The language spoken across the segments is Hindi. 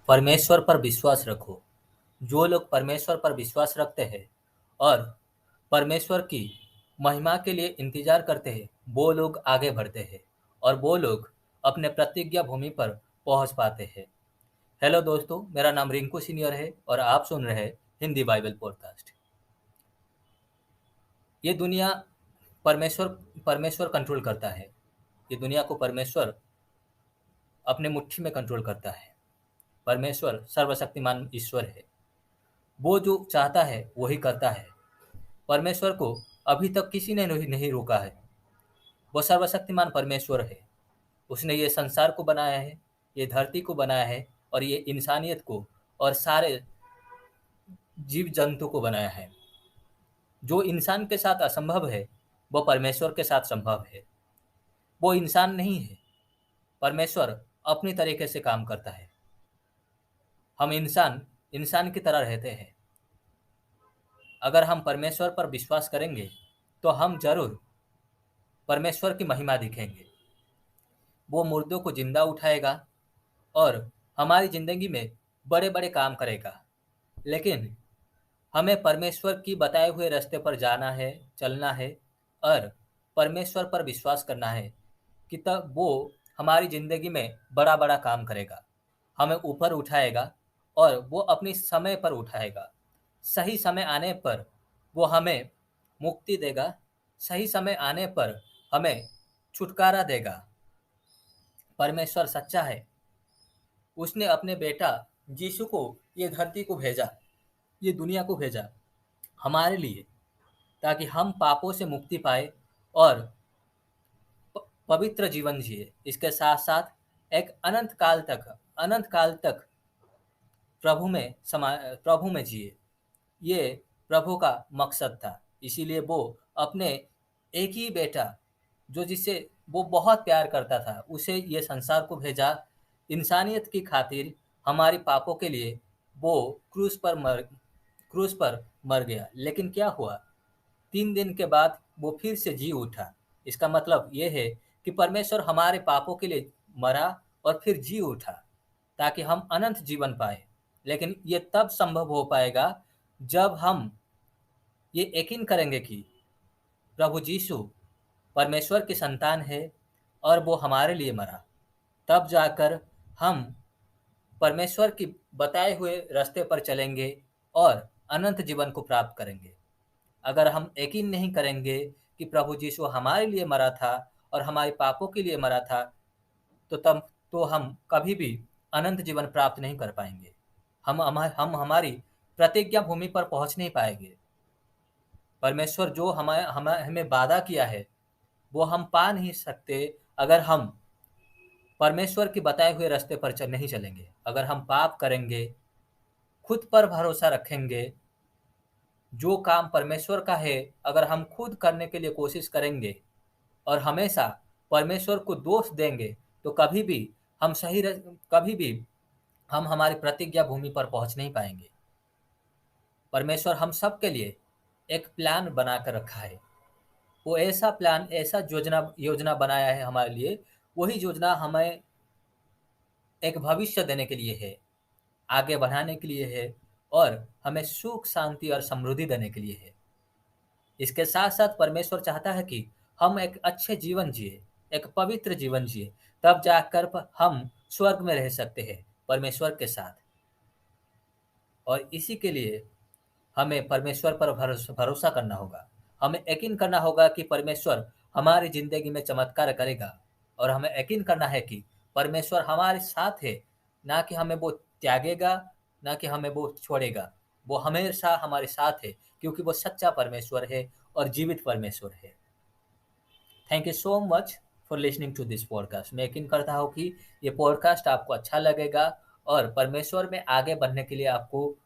परमेश्वर पर विश्वास रखो। जो लोग परमेश्वर पर विश्वास रखते हैं और परमेश्वर की महिमा के लिए इंतजार करते हैं, वो लोग आगे बढ़ते हैं और वो लोग अपने प्रतिज्ञा भूमि पर पहुंच पाते हैं। हेलो दोस्तों, मेरा नाम रिंकू सीनियर है और आप सुन रहे हैं हिंदी बाइबल पॉडकास्ट। ये दुनिया परमेश्वर परमेश्वर कंट्रोल करता है। ये दुनिया को परमेश्वर अपने मुट्ठी में कंट्रोल करता है। परमेश्वर सर्वशक्तिमान ईश्वर है। वो जो चाहता है वही करता है। परमेश्वर को अभी तक किसी ने नहीं रोका है। वो सर्वशक्तिमान परमेश्वर है। उसने ये संसार को बनाया है, ये धरती को बनाया है और ये इंसानियत को और सारे जीव जंतु को बनाया है। जो इंसान के साथ असंभव है, वो परमेश्वर के साथ संभव है। वो इंसान नहीं है। परमेश्वर अपनी तरीके से काम करता है। हम इंसान इंसान की तरह रहते हैं। अगर हम परमेश्वर पर विश्वास करेंगे तो हम जरूर परमेश्वर की महिमा दिखेंगे। वो मुर्दों को जिंदा उठाएगा और हमारी जिंदगी में बड़े बड़े काम करेगा। लेकिन हमें परमेश्वर की बताए हुए रास्ते पर जाना है, चलना है और परमेश्वर पर विश्वास करना है कि तब वो हमारी जिंदगी में बड़ा बड़ा काम करेगा, हमें ऊपर उठाएगा और वो अपनी समय पर उठाएगा। सही समय आने पर वो हमें मुक्ति देगा। सही समय आने पर हमें छुटकारा देगा। परमेश्वर सच्चा है। उसने अपने बेटा यीशु को ये धरती को भेजा, ये दुनिया को भेजा हमारे लिए, ताकि हम पापों से मुक्ति पाए और पवित्र जीवन जिए। इसके साथ साथ एक अनंत काल तक प्रभु में जिए। ये प्रभु का मकसद था। इसीलिए वो अपने एक ही बेटा, जो जिसे वो बहुत प्यार करता था, उसे ये संसार को भेजा इंसानियत की खातिर। हमारी पापों के लिए वो क्रूस पर मर गया। लेकिन क्या हुआ? 3 दिन के बाद वो फिर से जी उठा। इसका मतलब ये है कि परमेश्वर हमारे पापों के लिए मरा और फिर जी उठा, ताकि हम अनंत जीवन पाए। लेकिन ये तब संभव हो पाएगा जब हम ये यकीन करेंगे कि प्रभु यीशु परमेश्वर की संतान है और वो हमारे लिए मरा। तब जाकर हम परमेश्वर की बताए हुए रास्ते पर चलेंगे और अनंत जीवन को प्राप्त करेंगे। अगर हम यकीन नहीं करेंगे कि प्रभु यीशु हमारे लिए मरा था और हमारे पापों के लिए मरा था, तो हम कभी भी अनंत जीवन प्राप्त नहीं कर पाएंगे। हम हमारी प्रतिज्ञा भूमि पर पहुंच नहीं पाएंगे। परमेश्वर जो हमें वादा किया है वो हम पा नहीं सकते अगर हम परमेश्वर के बताए हुए रास्ते पर नहीं चलेंगे। अगर हम पाप करेंगे, खुद पर भरोसा रखेंगे, जो काम परमेश्वर का है अगर हम खुद करने के लिए कोशिश करेंगे और हमेशा परमेश्वर को दोष देंगे, तो कभी भी हम हमारी प्रतिज्ञा भूमि पर पहुंच नहीं पाएंगे। परमेश्वर हम सब के लिए एक प्लान बना कर रखा है। वो ऐसा प्लान, ऐसा योजना बनाया है हमारे लिए। वही योजना हमें एक भविष्य देने के लिए है, आगे बढ़ाने के लिए है और हमें सुख, शांति और समृद्धि देने के लिए है। इसके साथ साथ परमेश्वर चाहता है कि हम एक अच्छे जीवन जिए, एक पवित्र जीवन जिए। तब जाकर हम स्वर्ग में रह सकते हैं परमेश्वर के साथ। और इसी के लिए हमें परमेश्वर पर भरोसा करना होगा। हमें यकीन करना होगा कि परमेश्वर हमारी ज़िंदगी में चमत्कार करेगा और हमें यकीन करना है कि परमेश्वर हमारे साथ है, ना कि हमें वो त्यागेगा, ना कि हमें वो छोड़ेगा। वो हमेशा हमारे साथ है, क्योंकि वो सच्चा परमेश्वर है और जीवित परमेश्वर है। Thank you so much for listening to this podcast. मैं यकीन करता हूँ कि ये पॉडकास्ट आपको अच्छा लगेगा और परमेश्वर में आगे बढ़ने के लिए आपको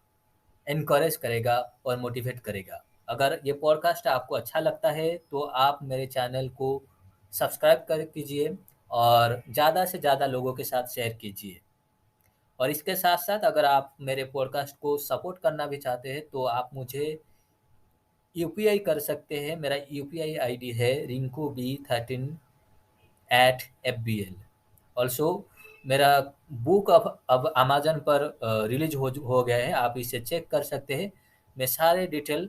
एनकरेज करेगा और मोटिवेट करेगा। अगर ये पॉडकास्ट आपको अच्छा लगता है तो आप मेरे चैनल को सब्सक्राइब कर कीजिए और ज़्यादा से ज़्यादा लोगों के साथ शेयर कीजिए। और इसके साथ साथ अगर आप मेरे पॉडकास्ट को सपोर्ट करना भी चाहते हैं तो आप मुझे यूपीआई कर सकते हैं। मेरा यूपीआई आईडी है rinkub13@fbl। ऑल्सो मेरा बुक अब अमेज़न पर रिलीज़ हो गया है, आप इसे चेक कर सकते हैं। मैं सारे डिटेल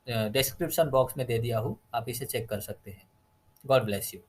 डिस्क्रिप्शन बॉक्स में दे दिया हूँ, आप इसे चेक कर सकते हैं। God bless you.